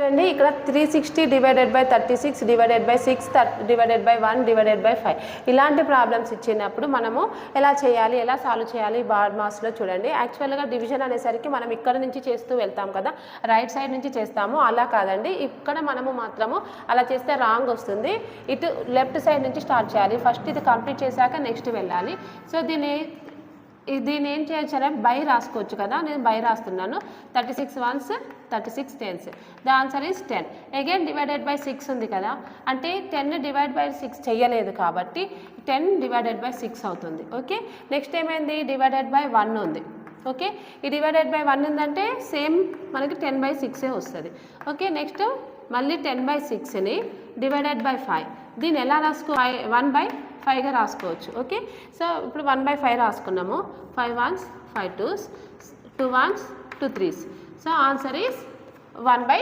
చూడండి ఇక్కడ 360 divided by 36 divided by 6 divided by 1 divided by 5 ఇలాంటి ప్రాబ్లమ్స్ ఇచ్చినప్పుడు మనము ఎలా చేయాలి, ఎలా సాల్వ్ చేయాలి బాడ్ మాస్లో చూడండి. యాక్చువల్గా డివిజన్ అనేసరికి మనం ఇక్కడ నుంచి చేస్తూ వెళ్తాం కదా, రైట్ సైడ్ నుంచి చేస్తాము. అలా కాదండి, ఇక్కడ మనము మాత్రము అలా చేస్తే రాంగ్ వస్తుంది. ఇటు లెఫ్ట్ సైడ్ నుంచి స్టార్ట్ చేయాలి. ఫస్ట్ ఇది కంప్లీట్ చేశాక నెక్స్ట్ వెళ్ళాలి. సో దీన్ని ఏం చేయొచ్చు, బై రాసుకోవచ్చు కదా, నేను బై రాస్తున్నాను. 36 1s 36 10s, the answer is 10. Again divided by 6 ఉంది కదా, అంటే 10 డివైడ్ బై 6 చెయ్యలేదు కాబట్టి 10 డివైడెడ్ బై 6 అవుతుంది. ఓకే, నెక్స్ట్ ఏమైంది, డివైడెడ్ బై 1 ఉంది. ఓకే, ఈ డివైడెడ్ బై 1 ఉందంటే సేమ్ మనకి 10 బై 6 వస్తుంది. ఓకే, నెక్స్ట్ మళ్ళీ 10 బై 6ని డివైడెడ్ బై 5, దీన్ని ఎలా రాసుకో 1 బై 5గా రాసుకోవచ్చు. ఓకే, సో ఇప్పుడు 1 by 5 రాసుకున్నాము. 5 1s 5 2s 2 1s 2 3s, so answer is 1 by